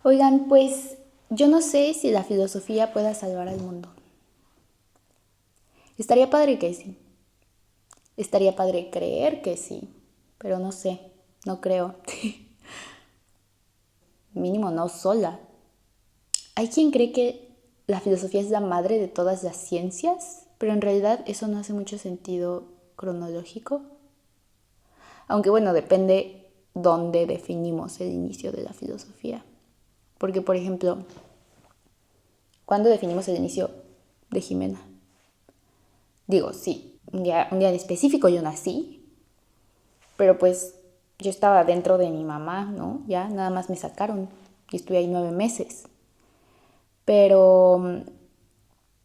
Oigan, pues yo no sé si la filosofía pueda salvar al mundo. Estaría padre que sí. Estaría padre creer que sí. Pero no sé, no creo. Mínimo no sola. Hay quien cree que la filosofía es la madre de todas las ciencias, pero en realidad eso no hace mucho sentido cronológico. Aunque bueno, depende dónde definimos el inicio de la filosofía. Porque, por ejemplo, ¿cuándo definimos el inicio de Jimena? Digo, sí, un día en específico yo nací, pero pues yo estaba dentro de mi mamá, ¿no? Ya nada más me sacaron y estuve ahí 9 meses. Pero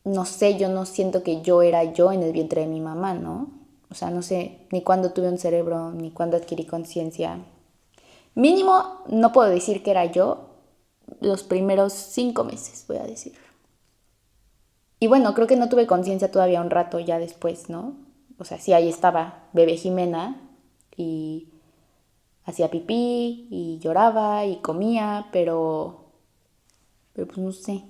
no sé, yo no siento que yo era yo en el vientre de mi mamá, ¿no? O sea, no sé ni cuándo tuve un cerebro, ni cuándo adquirí conciencia. Mínimo, no puedo decir que era yo los primeros 5 meses, voy a decir. Y bueno, creo que no tuve conciencia todavía un rato ya después, ¿no? O sea, sí, ahí estaba bebé Jimena y hacía pipí y lloraba y comía, pero pues no sé.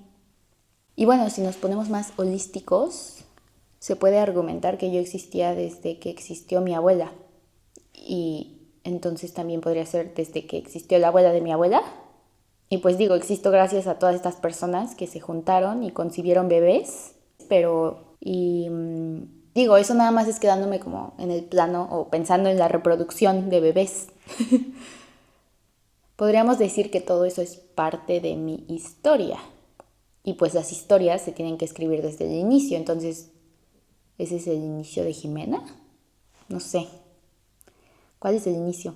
Y bueno, si nos ponemos más holísticos, se puede argumentar que yo existía desde que existió mi abuela. Y entonces también podría ser desde que existió la abuela de mi abuela. Y pues digo, existo gracias a todas estas personas que se juntaron y concibieron bebés. Digo, eso nada más es quedándome como en el plano o pensando en la reproducción de bebés. Podríamos decir que todo eso es parte de mi historia. Y pues las historias se tienen que escribir desde el inicio. Entonces, ¿ese es el inicio de Jimena? No sé. ¿Cuál es el inicio?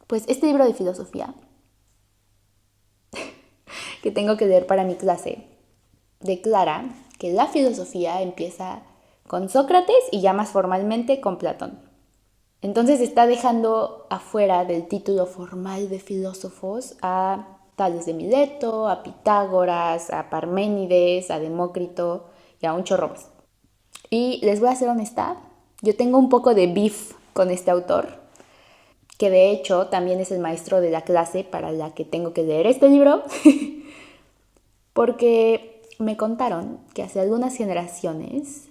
Pues este libro de filosofía que tengo que leer para mi clase declara que la filosofía empieza con Sócrates y ya más formalmente con Platón. Entonces está dejando afuera del título formal de filósofos a Tales de Mileto, a Pitágoras, a Parménides, a Demócrito y a un chorro más. Y les voy a ser honesta, yo tengo un poco de beef con este autor, que de hecho también es el maestro de la clase para la que tengo que leer este libro, porque me contaron que hace algunas generaciones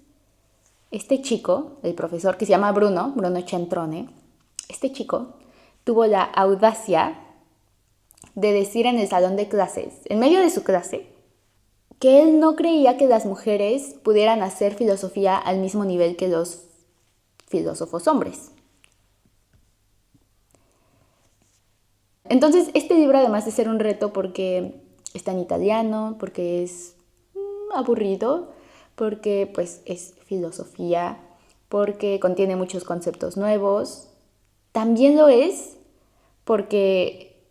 este chico, el profesor que se llama Bruno Centrone, este chico tuvo la audacia de decir en el salón de clases, en medio de su clase, que él no creía que las mujeres pudieran hacer filosofía al mismo nivel que los filósofos hombres. Entonces, este libro, además de ser un reto porque está en italiano, porque es aburrido, porque pues es filosofía, porque contiene muchos conceptos nuevos, también lo es porque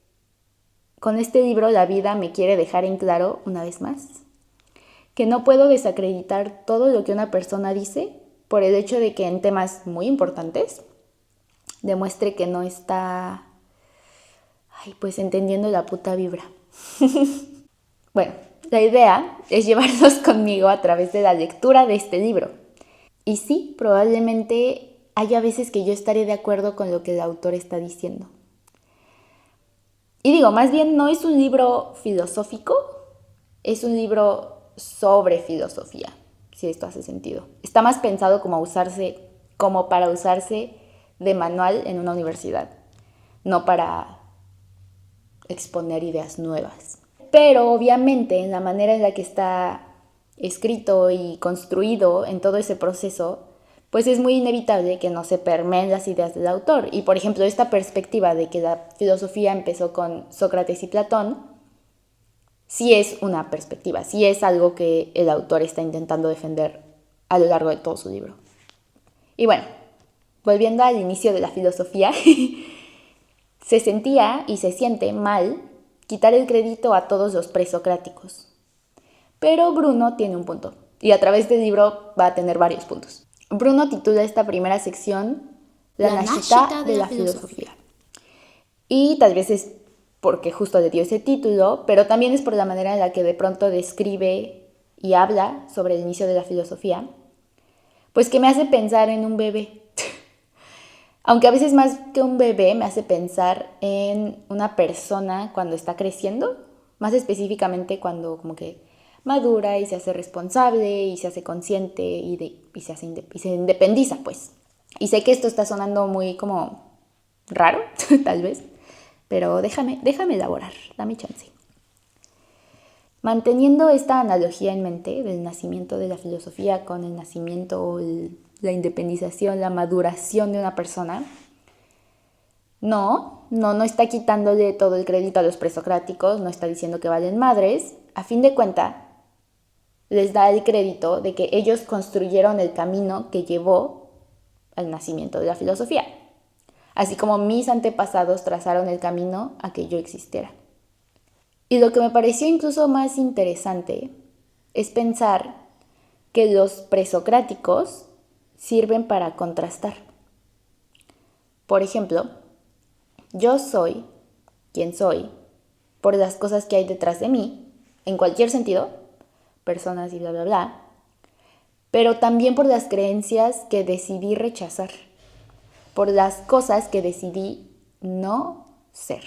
con este libro la vida me quiere dejar en claro, una vez más, que no puedo desacreditar todo lo que una persona dice por el hecho de que en temas muy importantes demuestre que no está, pues entendiendo la puta vibra. Bueno, la idea es llevarlos conmigo a través de la lectura de este libro. Y sí, probablemente haya veces que yo estaré de acuerdo con lo que el autor está diciendo. Y digo, más bien no es un libro filosófico, es un libro sobre filosofía, si esto hace sentido. Está más pensado como para usarse de manual en una universidad, no para exponer ideas nuevas. Pero obviamente en la manera en la que está escrito y construido en todo ese proceso, pues es muy inevitable que no se permeen las ideas del autor. Y por ejemplo, esta perspectiva de que la filosofía empezó con Sócrates y Platón, sí es una perspectiva, sí es algo que el autor está intentando defender a lo largo de todo su libro. Y bueno, volviendo al inicio de la filosofía, se sentía y se siente mal quitar el crédito a todos los presocráticos. Pero Bruno tiene un punto, y a través del libro va a tener varios puntos. Bruno titula esta primera sección La nascita de la filosofía. Y tal vez es porque justo le dio ese título, pero también es por la manera en la que de pronto describe y habla sobre el inicio de la filosofía, pues que me hace pensar en un bebé. Aunque a veces más que un bebé me hace pensar en una persona cuando está creciendo, más específicamente cuando como que madura y se hace responsable y se hace consciente y se independiza, pues. Y sé que esto está sonando muy como raro, tal vez, pero déjame elaborar, dame chance. Manteniendo esta analogía en mente del nacimiento de la filosofía con el nacimiento, la independización, la maduración de una persona, no está quitándole todo el crédito a los presocráticos, no está diciendo que valen madres. A fin de cuentas, les da el crédito de que ellos construyeron el camino que llevó al nacimiento de la filosofía, así como mis antepasados trazaron el camino a que yo existiera. Y lo que me pareció incluso más interesante es pensar que los presocráticos sirven para contrastar. Por ejemplo, yo soy quien soy por las cosas que hay detrás de mí, en cualquier sentido, personas y bla, bla, bla, pero también por las creencias que decidí rechazar, por las cosas que decidí no ser.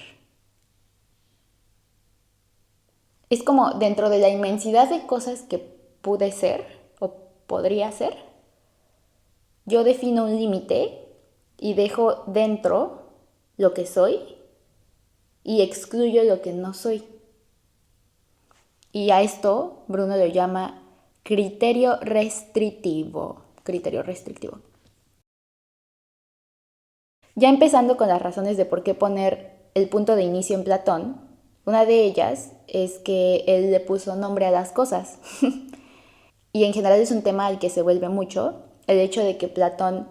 Es como dentro de la inmensidad de cosas que pude ser o podría ser, yo defino un límite y dejo dentro lo que soy y excluyo lo que no soy. Y a esto Bruno lo llama criterio restrictivo. Criterio restrictivo. Ya empezando con las razones de por qué poner el punto de inicio en Platón, una de ellas es que él le puso nombre a las cosas. Y en general es un tema al que se vuelve mucho, el hecho de que Platón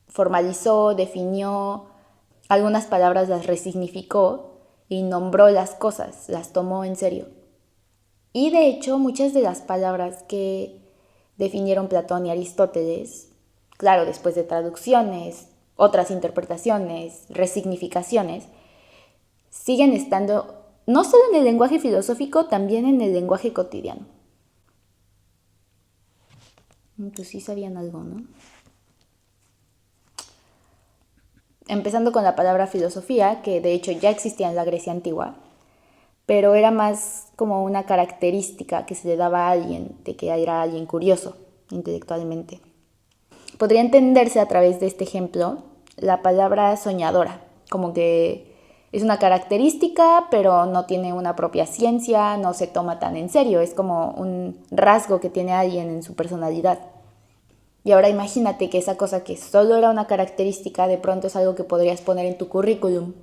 formalizó, definió, algunas palabras las resignificó y nombró las cosas, las tomó en serio. Y de hecho muchas de las palabras que definieron Platón y Aristóteles, claro, después de traducciones, otras interpretaciones, resignificaciones, siguen estando no solo en el lenguaje filosófico, también en el lenguaje cotidiano. Pues sí sabían algo, ¿no? Empezando con la palabra filosofía, que de hecho ya existía en la Grecia antigua, pero era más como una característica que se le daba a alguien, de que era alguien curioso intelectualmente. Podría entenderse a través de este ejemplo la palabra soñadora, como que es una característica, pero no tiene una propia ciencia, no se toma tan en serio, es como un rasgo que tiene alguien en su personalidad. Y ahora imagínate que esa cosa que solo era una característica, de pronto es algo que podrías poner en tu currículum.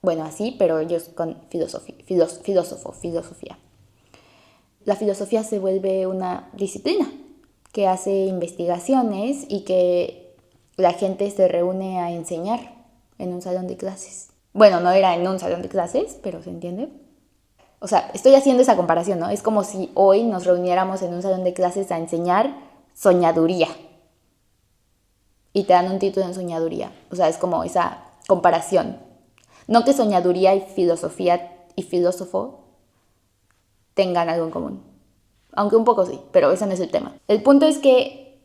Bueno, así, pero ellos con filosofía. La filosofía se vuelve una disciplina que hace investigaciones y que la gente se reúne a enseñar en un salón de clases. Bueno, no era en un salón de clases, pero ¿se entiende? O sea, estoy haciendo esa comparación, ¿no? Es como si hoy nos reuniéramos en un salón de clases a enseñar soñaduría. Y te dan un título en soñaduría. O sea, es como esa comparación. No que soñaduría y filosofía y filósofo tengan algo en común. Aunque un poco sí, pero ese no es el tema. El punto es que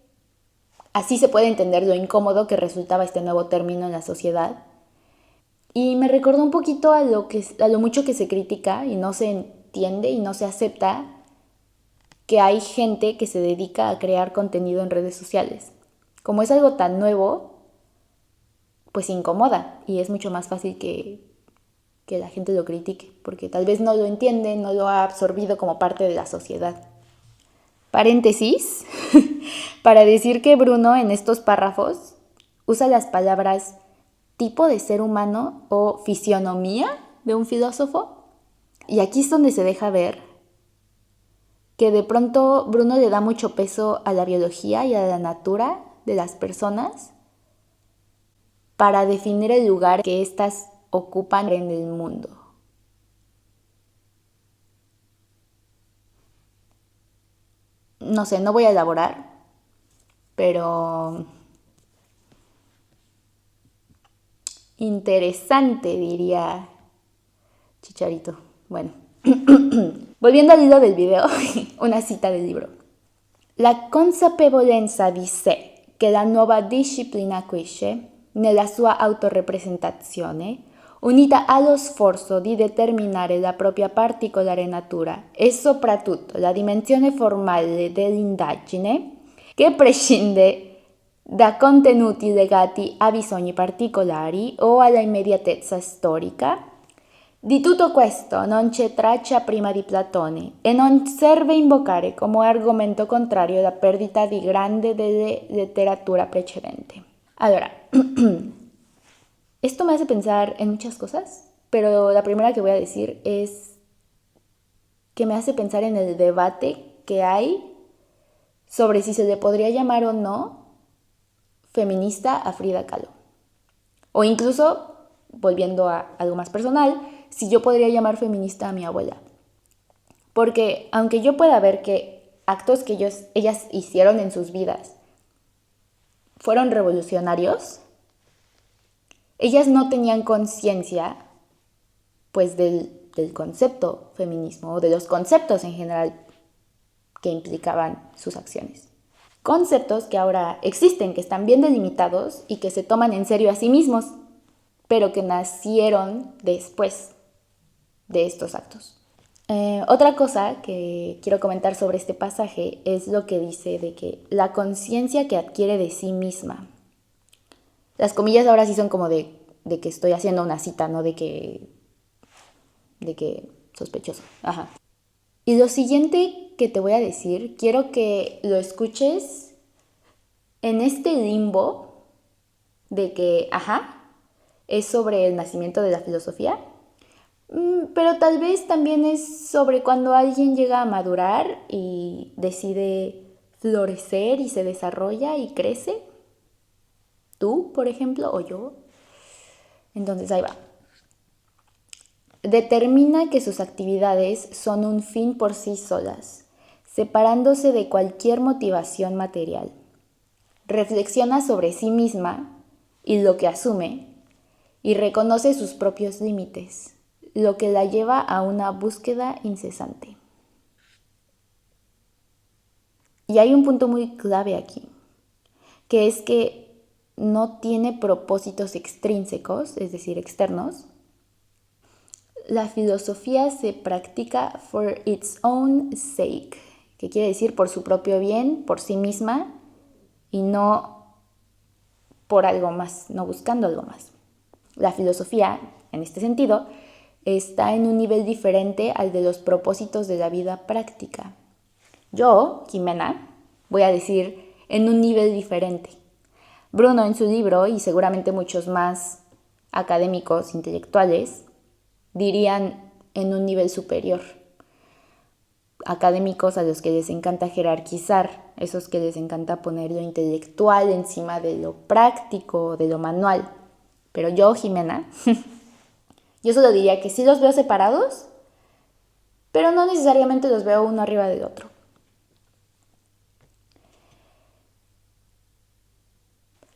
así se puede entender lo incómodo que resultaba este nuevo término en la sociedad. Y me recordó un poquito a lo mucho que se critica y no se entiende y no se acepta que hay gente que se dedica a crear contenido en redes sociales. Como es algo tan nuevo, pues incomoda y es mucho más fácil que la gente lo critique, porque tal vez no lo entiende, no lo ha absorbido como parte de la sociedad. Paréntesis, para decir que Bruno en estos párrafos usa las palabras tipo de ser humano o fisionomía de un filósofo, y aquí es donde se deja ver que de pronto Bruno le da mucho peso a la biología y a la natura de las personas para definir el lugar que éstas ocupan en el mundo. No sé, no voy a elaborar, pero interesante, diría Chicharito. Bueno, volviendo al hilo del video, una cita del libro. La consapevolezza di sé che la nuova disciplina acquisce nella sua autorrepresentazione, unita allo sforzo di determinare la propria particolare natura e soprattutto la dimensione formale dell'indagine, che prescinde da contenuti legati a bisogni particolari o alla immediatezza storica. Di tutto questo non c'è traccia prima di Platone e non serve invocare come argomento contrario la perdita di grande della letteratura precedente. Allora, esto me hace pensar en muchas cosas, pero la primera que voy a decir es que me hace pensar en el debate que hay sobre si se le podría llamar o no feminista a Frida Kahlo. O incluso, volviendo a algo más personal, si yo podría llamar feminista a mi abuela. Porque aunque yo pueda ver que actos que ellas hicieron en sus vidas fueron revolucionarios, ellas no tenían conciencia pues del concepto feminismo o de los conceptos en general que implicaban sus acciones. Conceptos que ahora existen, que están bien delimitados y que se toman en serio a sí mismos, pero que nacieron después de estos actos. Otra cosa que quiero comentar sobre este pasaje es lo que dice de que la conciencia que adquiere de sí misma. Las comillas ahora sí son como de que estoy haciendo una cita, no de que sospechoso. Ajá. Y lo siguiente que te voy a decir, quiero que lo escuches en este limbo de que, es sobre el nacimiento de la filosofía, pero tal vez también es sobre cuando alguien llega a madurar y decide florecer y se desarrolla y crece. Tú, por ejemplo, o yo. Entonces ahí va. Determina que sus actividades son un fin por sí solas, separándose de cualquier motivación material. Reflexiona sobre sí misma y lo que asume y reconoce sus propios límites, lo que la lleva a una búsqueda incesante. Y hay un punto muy clave aquí, que es que no tiene propósitos extrínsecos, es decir, externos. La filosofía se practica for its own sake, que quiere decir por su propio bien, por sí misma, y no por algo más, no buscando algo más. La filosofía, en este sentido, está en un nivel diferente al de los propósitos de la vida práctica. Yo, Jimena, voy a decir en un nivel diferente. Bruno en su libro, y seguramente muchos más académicos, intelectuales, dirían en un nivel superior. Académicos a los que les encanta jerarquizar, esos que les encanta poner lo intelectual encima de lo práctico, de lo manual. Pero yo, Jimena, yo solo diría que sí los veo separados, pero no necesariamente los veo uno arriba del otro.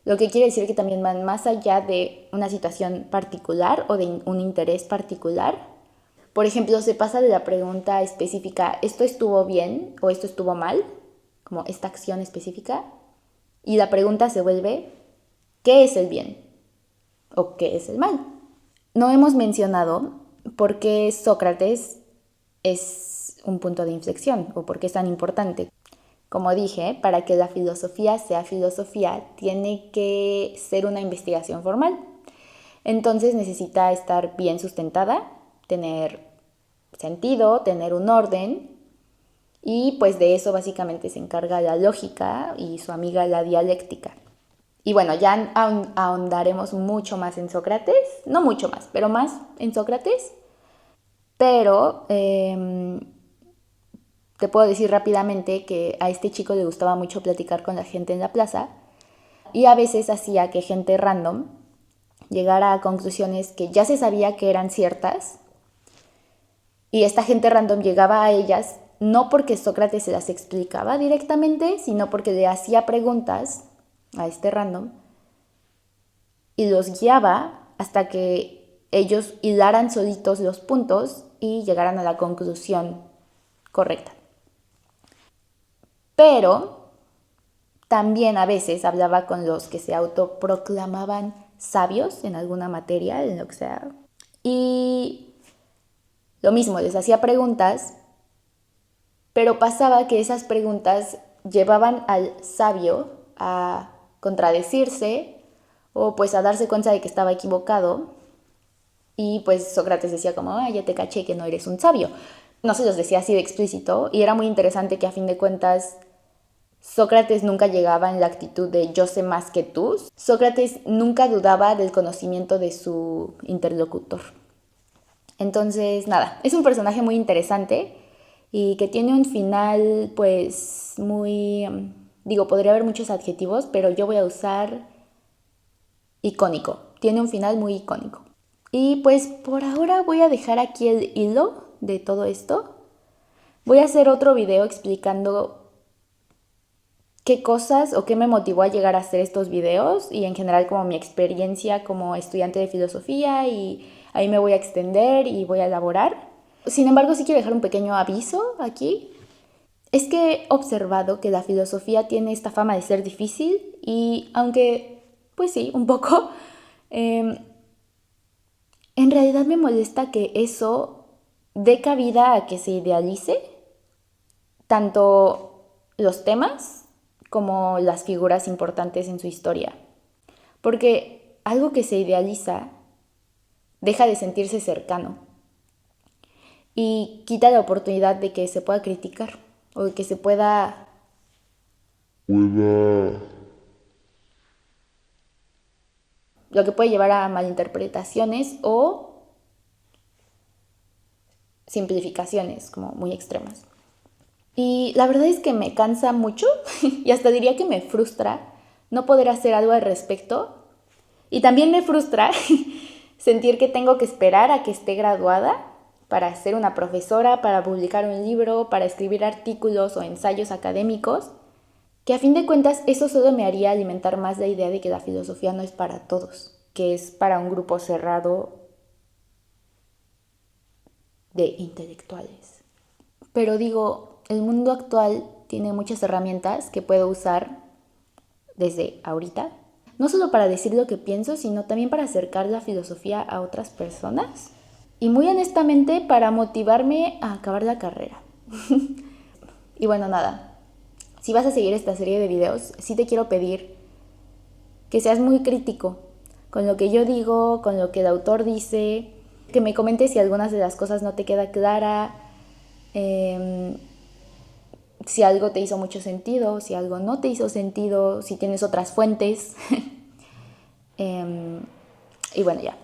Lo que quiere decir que también van más allá de una situación particular o de un interés particular. Por ejemplo, se pasa de la pregunta específica, ¿esto estuvo bien o esto estuvo mal? Como esta acción específica. Y la pregunta se vuelve, ¿qué es el bien? ¿O qué es el mal? No hemos mencionado por qué Sócrates es un punto de inflexión o por qué es tan importante. Como dije, para que la filosofía sea filosofía, tiene que ser una investigación formal. Entonces necesita estar bien sustentada, tener sentido, tener un orden, y pues de eso básicamente se encarga la lógica y su amiga la dialéctica. Y bueno, ya ahondaremos mucho más en Sócrates, no mucho más, pero más en Sócrates, pero te puedo decir rápidamente que a este chico le gustaba mucho platicar con la gente en la plaza y a veces hacía que gente random llegara a conclusiones que ya se sabía que eran ciertas, y esta gente random llegaba a ellas no porque Sócrates se las explicaba directamente, sino porque le hacía preguntas a este random y los guiaba hasta que ellos hilaran solitos los puntos y llegaran a la conclusión correcta. Pero también a veces hablaba con los que se autoproclamaban sabios en alguna materia, en lo que sea. Y lo mismo, les hacía preguntas, pero pasaba que esas preguntas llevaban al sabio a contradecirse o pues a darse cuenta de que estaba equivocado. Y pues Sócrates decía como, ya te caché que no eres un sabio. No se los decía así de explícito y era muy interesante que a fin de cuentas Sócrates nunca llegaba en la actitud de yo sé más que tú. Sócrates nunca dudaba del conocimiento de su interlocutor. Entonces, nada, es un personaje muy interesante y que tiene un final pues muy, digo, podría haber muchos adjetivos, pero yo voy a usar icónico. Tiene un final muy icónico. Y pues por ahora voy a dejar aquí el hilo de todo esto. Voy a hacer otro video explicando qué cosas o qué me motivó a llegar a hacer estos videos y en general como mi experiencia como estudiante de filosofía, y ahí me voy a extender y voy a elaborar. Sin embargo, sí quiero dejar un pequeño aviso aquí. Es que he observado que la filosofía tiene esta fama de ser difícil y aunque, pues sí, un poco, en realidad me molesta que eso dé cabida a que se idealice tanto los temas como las figuras importantes en su historia. Porque algo que se idealiza deja de sentirse cercano y quita la oportunidad de que se pueda criticar o de que se lo que puede llevar a malinterpretaciones o simplificaciones como muy extremas. Y la verdad es que me cansa mucho y hasta diría que me frustra no poder hacer algo al respecto. Y también me frustra sentir que tengo que esperar a que esté graduada para ser una profesora, para publicar un libro, para escribir artículos o ensayos académicos, que a fin de cuentas eso solo me haría alimentar más la idea de que la filosofía no es para todos, que es para un grupo cerrado de intelectuales. Pero digo, el mundo actual tiene muchas herramientas que puedo usar desde ahorita, no solo para decir lo que pienso, sino también para acercar la filosofía a otras personas y muy honestamente para motivarme a acabar la carrera. Y bueno, nada, si vas a seguir esta serie de videos, sí te quiero pedir que seas muy crítico con lo que yo digo, con lo que el autor dice, que me comentes si algunas de las cosas no te queda clara, si algo te hizo mucho sentido, si algo no te hizo sentido, si tienes otras fuentes. Y bueno, ya.